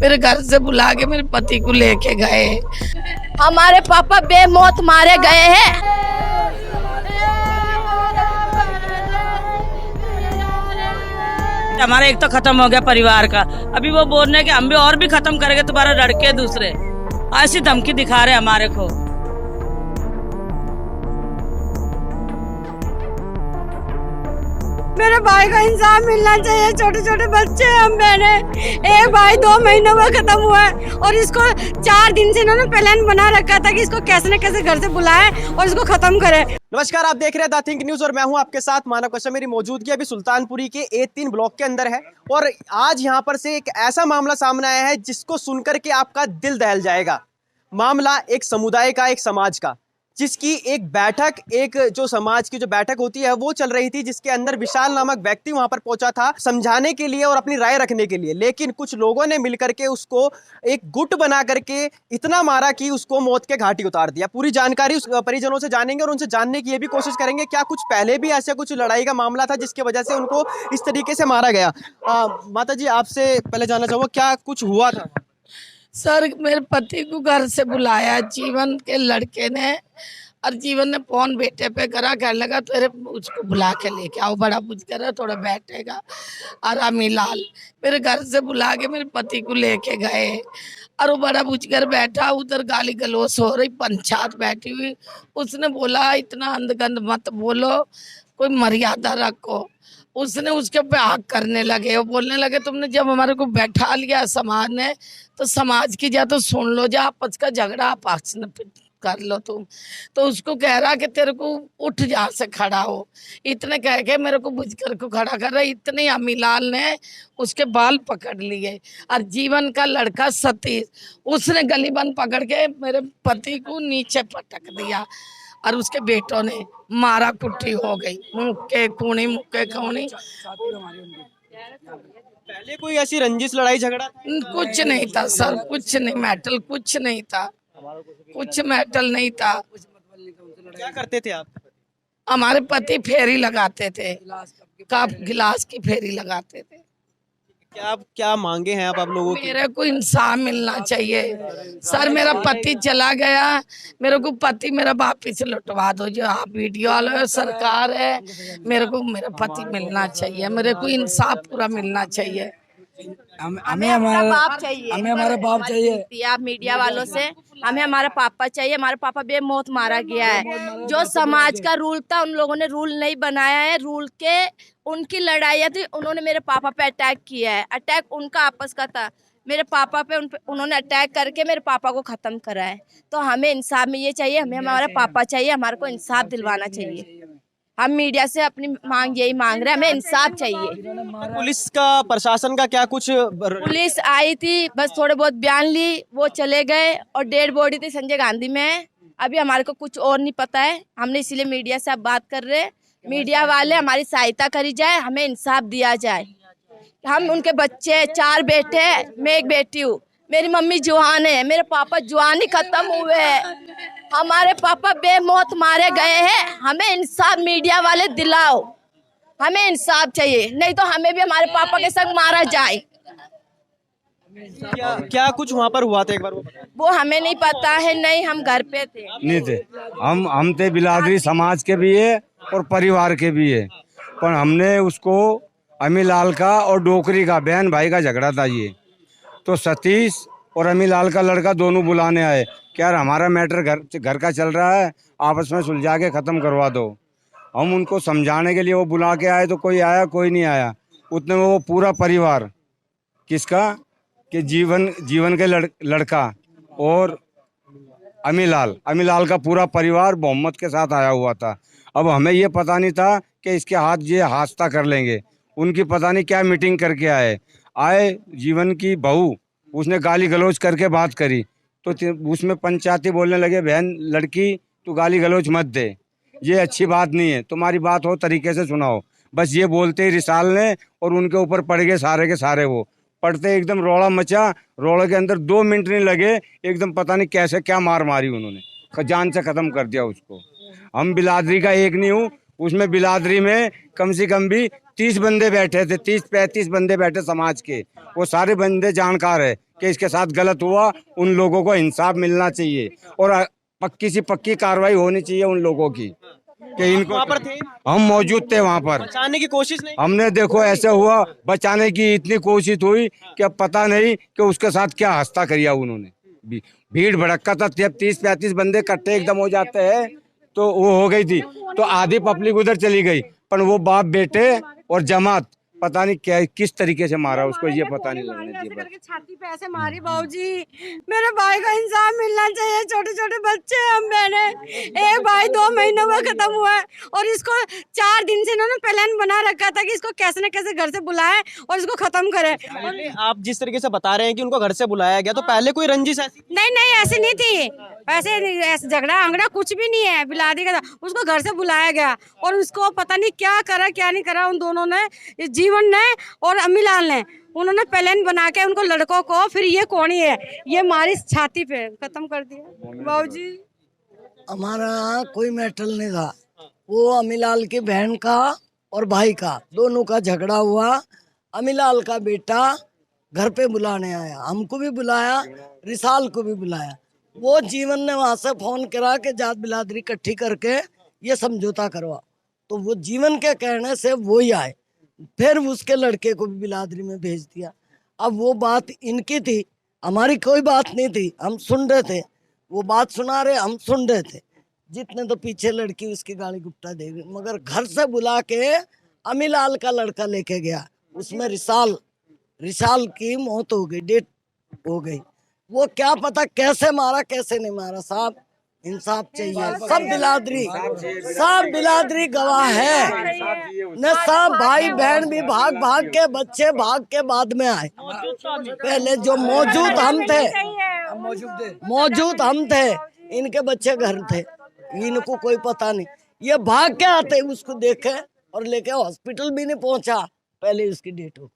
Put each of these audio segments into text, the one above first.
मेरे घर से बुला के मेरे पति को लेके गए। हमारे पापा बेमौत मारे गए हैं। हमारा एक तो खत्म हो गया परिवार का, अभी वो बोल रहे हैं कि हम भी और भी खत्म करेंगे तुम्हारा लड़के दूसरे, ऐसी धमकी दिखा रहे हमारे को। मेरे भाई को इंसाफ मिलना चाहिए। छोटे छोटे बच्चे हम बहने, एक भाई 2 महीनों में खत्म हुआ है और इसको 4 दिन से इन्होंने प्लान बना रखा था कि इसको कैसे न कैसे घर से बुलाए और इसको खत्म करे। नमस्कार, आप देख रहे हैं द थिंक न्यूज और मैं हूं आपके साथ मानव कश्यप। मेरी मौजूदगी अभी सुल्तानपुरी के A3 ब्लॉक के अंदर है और आज यहां पर से एक ऐसा मामला सामने आया है जिसको सुनकर के आपका दिल दहल जाएगा। मामला एक समुदाय का, एक समाज का, जिसकी एक बैठक, एक जो समाज की जो बैठक होती है वो चल रही थी, जिसके अंदर विशाल नामक व्यक्ति वहां पर पहुंचा था समझाने के लिए और अपनी राय रखने के लिए, लेकिन कुछ लोगों ने मिलकर के उसको एक गुट बना करके इतना मारा कि उसको मौत के घाटी उतार दिया। पूरी जानकारी उस परिजनों से जानेंगे और उनसे जानने की ये भी कोशिश करेंगे क्या कुछ पहले भी ऐसे कुछ लड़ाई का मामला था जिसकी वजह से उनको इस तरीके से मारा गया। माता जी, आपसे पहले जानना चाहूँगा क्या कुछ हुआ था? सर, मेरे पति को घर से बुलाया जीवन के लड़के ने, और जीवन ने फोन बेटे पे करा, कहने लगा तेरे उसको बुला के लेके आओ, बड़ा बुझ कर थोड़ा बैठेगा। और अमीलाल मेरे घर से बुला के मेरे पति को लेके गए और वो बड़ा बुझ कर बैठा, उधर गाली गलौज हो रही, पंचायत बैठी हुई। उसने बोला इतना अंधगंध मत बोलो, कोई मर्यादा रखो। उसने उसके पे आग करने लगे, वो बोलने लगे तुमने जब हमारे को बैठा लिया समाज ने, तो समाज की जा तो सुन लो, जा आपस का झगड़ा आपस में कर लो तुम। तो उसको कह रहा कि तेरे को उठ जा से खड़ा हो, इतने कह के मेरे को बुझकर को खड़ा कर रहा। इतने अमीलाल ने उसके बाल पकड़ लिए और जीवन का लड़का सतीश, उसने गलीबंद पकड़ के मेरे पति को नीचे पटक दिया और उसके बेटों ने मारा, कुट्टी हो गई, मुक्के कूणी मुक्के कूणी। पहले कोई ऐसी रंजिश लड़ाई झगड़ा था? कुछ नहीं था सर, कुछ नहीं, मेटल कुछ नहीं था, कुछ मेटल नहीं था। क्या करते थे आप? हमारे पति फेरी लगाते थे, कप गिलास की फेरी लगाते थे। क्या मांगे हैं आप लोगों की? मेरे को इंसाफ मिलना चाहिए सर, मेरा पति चला गया, मेरे को पति मेरा वापिस लौटवा दो। जो आप वीडियो वाले सरकार है, मेरे को मेरा पति मिलना चाहिए, मेरे को इंसाफ पूरा मिलना चाहिए। हमें हमारा बाप चाहिए, हमें हमारा बाप चाहिए। आप मीडिया वालों से, हमें हमारा पापा चाहिए। हमारा पापा बेमौत मारा गया है। जो समाज का रूल था उन लोगों ने रूल नहीं बनाया है, रूल के उनकी लड़ाइयाँ थी, उन्होंने मेरे पापा पे अटैक किया है। अटैक उनका आपस का था, मेरे पापा पे उन्होंने अटैक करके मेरे पापा को खत्म करा है। तो हमें इंसाफ में ये चाहिए, हमें हमारा पापा चाहिए, हमारे को इंसाफ दिलवाना चाहिए। हम मीडिया से अपनी मांग यही मांग रहे हैं, हमें इंसाफ चाहिए। पुलिस का, प्रशासन का क्या कुछ? पुलिस आई थी, बस थोड़े बहुत बयान ली, वो चले गए और डेड बॉडी थी संजय गांधी में। अभी हमारे को कुछ और नहीं पता है, हमने इसीलिए मीडिया से अब बात कर रहे हैं। मीडिया वाले हमारी सहायता करी जाए, हमें इंसाफ दिया जाए। हम उनके बच्चे 4 बेटे हैं, मैं एक बेटी हूँ। मेरी मम्मी जवान है, मेरे पापा जवानी खत्म हुए हैं। हमारे पापा बेमौत मारे गए हैं, हमें इंसाफ मीडिया वाले दिलाओ, हमें इंसाफ चाहिए, नहीं तो हमें भी हमारे पापा के संग मारा जाए। क्या कुछ वहाँ पर हुआ था एक बार? वो हमें नहीं पता है, नहीं हम घर पे थे, नहीं थे हम थे बिलादरी समाज के भी है और परिवार के भी है, पर हमने उसको अमीलाल का और डोकरी का बहन भाई का झगड़ा था ये, तो सतीश और अमीलाल का लड़का दोनों बुलाने आए कि यार हमारा मैटर घर का चल रहा है, आपस में सुलझा के ख़त्म करवा दो। हम उनको समझाने के लिए वो बुला के आए तो कोई आया, कोई नहीं आया। उतने में वो पूरा परिवार किसका कि जीवन के लड़का और अमीलाल का पूरा परिवार बहुमत के साथ आया हुआ था। अब हमें ये पता नहीं था कि इसके हाथ ये हादसा कर लेंगे। उनकी पता नहीं क्या मीटिंग करके आए जीवन की बहू, उसने गाली गलौज करके बात करी तो उसमें पंचायती बोलने लगे बहन लड़की तू गाली गलौज मत दे, ये अच्छी बात नहीं है, तुम्हारी बात हो तरीके से सुनाओ। बस ये बोलते ही रिसाल ने और उनके ऊपर पड़ गए सारे के सारे। वो पड़ते एकदम रोड़ा मचा, रोड़े के अंदर 2 मिनट नहीं लगे, एकदम पता नहीं कैसे क्या मार मारी उन्होंने, जान से ख़त्म कर दिया उसको। हम बिलादरी का एक नहीं हूँ, उसमें बिलादरी में कम से कम भी 30 बंदे बैठे थे, 30-35 बंदे बैठे समाज के, वो सारे बंदे जानकार है कि इसके साथ गलत हुआ, उन लोगों को इंसाफ मिलना चाहिए और पक्की सी पक्की कार्रवाई होनी चाहिए उन लोगों की कि इनको। वहाँ पर थे, हम मौजूद थे वहाँ पर, बचाने की कोशिश नहीं। हमने देखो ऐसे हुआ, बचाने की इतनी कोशिश हुई कि अब पता नहीं कि उसके साथ क्या हस्ता करिया उन्होंने। भीड़ भड़का था, 30-35 बंदे इकट्ठे एकदम हो जाते हैं तो वो हो गई थी, तो आधी पब्लिक उधर चली गई, पर वो बाप बेटे और जमात पता नहीं क्या किस तरीके से मारा उसको, ये पता नहीं लगने ऐसे दिया। करके छाती पे ऐसे मारी बाबूजी। मेरे भाई को इंसाफ मिलना चाहिए, छोटे छोटे बच्चे हम बहने। एक भाई 2 महीनों में खत्म हुआ है और इसको 4 दिन से इन्होंने प्लान बना रखा था कि इसको कैसे न कैसे घर से बुलाए और इसको खत्म करे। पहले आप जिस तरीके से बता रहे हैं कि उनको घर से बुलाया गया, तो पहले कोई रंजिश ऐसी? नहीं ऐसी नहीं थी, ऐसे झगड़ा अंगड़ा कुछ भी नहीं है। बिलादी का उसको घर से बुलाया गया और उसको पता नहीं क्या करा क्या नहीं करा उन दोनों ने, जीवन ने और अम्मीलाल ने। उन्होंने प्लान बना के उनको लड़कों को, फिर ये कौन ही है, ये मारी छाती पे खत्म कर दिया बाबूजी। हमारा कोई मैटर नहीं था, वो अमीलाल की बहन का और भाई का दोनों का झगड़ा हुआ। अमीलाल का बेटा घर पे बुलाने आया, हमको भी बुलाया, रिसाल को भी बुलाया। वो जीवन ने वहां से फोन करा के जात बिलादरी इकट्ठी करके ये समझौता करवा, तो वो जीवन के कहने से वो ही आए, फिर उसके लड़के को भी बिलादरी में भेज दिया। अब वो बात इनकी थी, हमारी कोई बात नहीं थी, हम सुन रहे थे, वो बात सुना रहे हम सुन रहे थे। जितने तो पीछे लड़की उसकी गाली गुप्ता दे गई, मगर घर से बुला के अमीलाल का लड़का लेके गया, उसमें रिसाल की मौत हो गई, डेथ हो गई। वो क्या पता कैसे मारा कैसे नहीं मारा, साहब इंसाफ चाहिए। सब बिलादरी गवाह है न, सब भाई बहन भी भाग भाग के, बच्चे भाग के बाद में आए। पहले जो मौजूद हम थे, इनके बच्चे घर थे, इनको कोई पता नहीं। ये भाग के आते उसको देखे और लेके हॉस्पिटल भी नहीं पहुंचा, पहले उसकी डेट हो।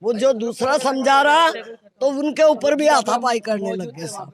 वो जो दूसरा समझा रहा तो उनके ऊपर भी हाथापाई करने लग गए साहब।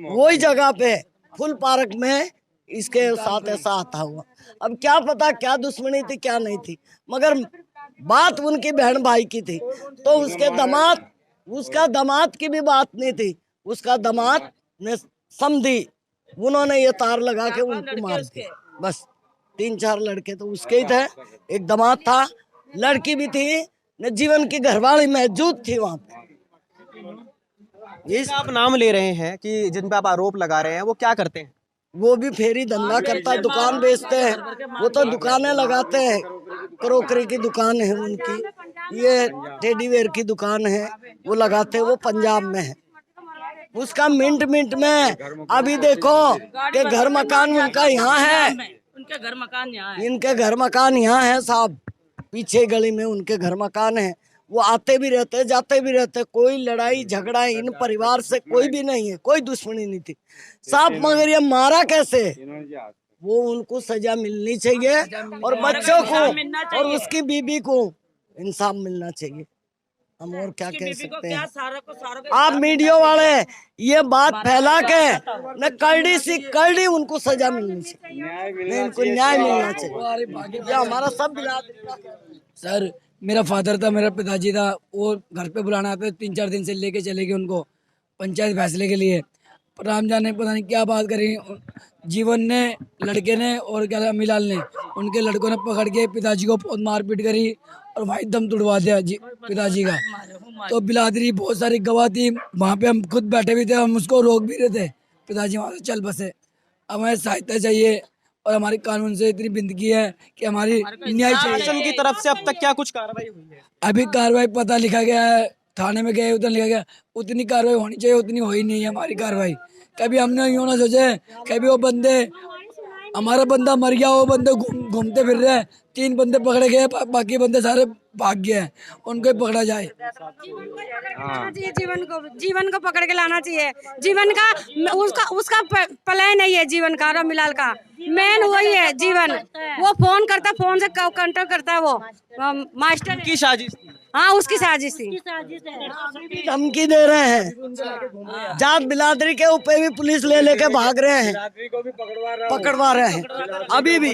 वही जगह पे फुल पार्क में इसके साथ ऐसा आता हुआ। अब क्या पता क्या दुश्मनी थी क्या नहीं थी, मगर बात उनकी बहन भाई की थी, तो उसका दामाद की भी बात नहीं थी। उसका दामाद ने समझी, उन्होंने ये तार लगा के उनको मार दिया। बस 3-4 लड़के तो उसके ही थे, एक दामाद था, लड़की भी थी न, जीवन की घरवाली मौजूद थी वहां पे। इस आप नाम ले रहे हैं कि जिन पे आप आरोप लगा रहे हैं, वो क्या करते हैं? वो भी फेरी धंधा करता है, दुकान बेचते हैं। वो तो दुकानें लगाते हैं, क्रोकरी की दुकान है उनकी, ये टेडी वेयर की दुकान है, वो लगाते हैं। वो पंजाब में है, उसका मिनट में अभी देखो कि घर मकान उनका यहाँ है, उनके घर मकान यहाँ है, इनके घर मकान यहाँ है साहब, पीछे गली में उनके घर मकान है। वो आते भी रहते जाते भी रहते, कोई लड़ाई झगड़ा इन परिवार से कोई भी नहीं है, कोई दुश्मनी नहीं थी साहब। मगर ये मारा कैसे, वो उनको सजा मिलनी चाहिए और बच्चों को और उसकी बीबी को इंसाफ मिलना चाहिए। हम और क्या कह सकते हैं। आप मीडिया वाले ये बात फैला के न, कड़ी उनको सजा मिलनी चाहिए, इनको न्याय मिलना चाहिए। ये हमारा सब सर, मेरा फादर था, मेरा पिताजी था, वो घर पे बुलाना आते 3-4 दिन से लेके चले गए उनको पंचायत फैसले के लिए। पर राम जाने पता नहीं क्या बात करी, जीवन ने, लड़के ने और क्या अमीलाल ने, उनके लड़कों ने पकड़ के पिताजी को बहुत मारपीट करी और भाई दम तुड़वा दिया पिताजी का। तो बिलादरी बहुत सारी गवाह थी वहाँ पे, हम खुद बैठे भी थे, हम उसको रोक भी रहे थे। पिताजी वहाँ से चल बसे। अब हमें सहायता चाहिए और हमारी कानून से इतनी बिंदगी है कि हमारी न्याय चाहिए। की तरफ से अब तक क्या कुछ कार्रवाई हुई है? अभी कार्रवाई पता लिखा गया है, थाने में गए उतना लिखा गया, उतनी कार्रवाई होनी चाहिए उतनी हो ही नहीं है हमारी कार्रवाई। कभी हमने यूँ ना सोचे कभी वो बंदे, हमारा बंदा मर गया, वो बंदे घूमते फिर रहे, 3 बंदे पकड़े गए, बाकी बंदे सारे भाग गए हैं, उनको ही पकड़ा जाए। जीवन को पकड़ के लाना चाहिए। जीवन का उसका प्लान नहीं है, जीवन का और मिलाल का मेन वही है जीवन। वो फोन करता, फोन से कांटेक्ट करता है, वो मास्टर की साजिश थी। हाँ उसकी साजिश थी। धमकी दे रहे हैं, जात बिरादरी के ऊपर भी पुलिस ले लेके भाग रहे हैं, पकड़वा रहे हैं अभी भी।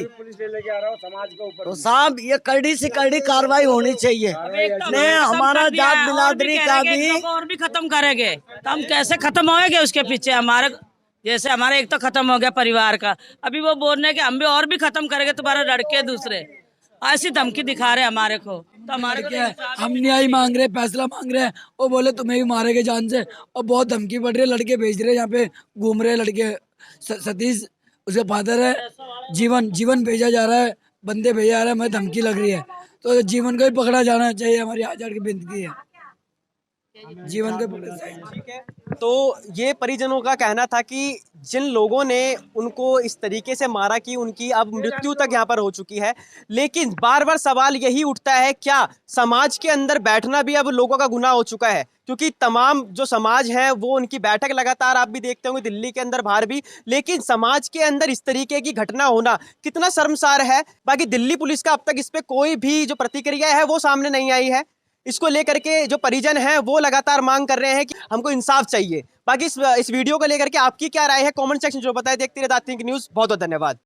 तो साहब ये कड़ी से कड़ी कार्रवाई होनी चाहिए। नहीं हमारा जात बिरादरी का भी और भी खत्म करेंगे तो हम कैसे खत्म होएंगे उसके पीछे। हमारे जैसे हमारे एक तो खत्म हो गया परिवार का, अभी वो बोल रहे हैं कि हम भी और भी खत्म करेंगे तुम्हारे लड़के दूसरे, ऐसी धमकी दिखा रहे हैं हमारे को। तो हमारे क्या है, हम न्याय मांग रहे हैं, फैसला मांग रहे हैं, वो बोले तुम्हें भी मारेंगे जान से, और बहुत धमकी पड़ रही है। लड़के भेज रहे हैं यहाँ पे घूम रहे हैं लड़के, सतीश उसके फादर है, जीवन भेजा जा रहा है, बंदे भेजा जा रहा है, हमें धमकी लग रही है। तो जीवन को भी पकड़ा जाना चाहिए, हमारी आजाद की विनती है, जीवन को पकड़ा चाहिए। ठीक है, तो ये परिजनों का कहना था कि जिन लोगों ने उनको इस तरीके से मारा कि उनकी अब मृत्यु तक यहाँ पर हो चुकी है। लेकिन बार बार सवाल यही उठता है, क्या समाज के अंदर बैठना भी अब लोगों का गुनाह हो चुका है? क्योंकि तमाम जो समाज है वो उनकी बैठक लगातार आप भी देखते होंगे दिल्ली के अंदर बाहर भी, लेकिन समाज के अंदर इस तरीके की घटना होना कितना शर्मसार है। बाकी दिल्ली पुलिस का अब तक इस पे कोई भी जो प्रतिक्रिया है वो सामने नहीं आई है। इसको लेकर के जो परिजन हैं वो लगातार मांग कर रहे हैं कि हमको इंसाफ चाहिए। बाकी इस वीडियो को लेकर के आपकी क्या राय है कमेंट सेक्शन जो बताए। देखते रहिए दैट थिंक न्यूज़। बहुत बहुत धन्यवाद।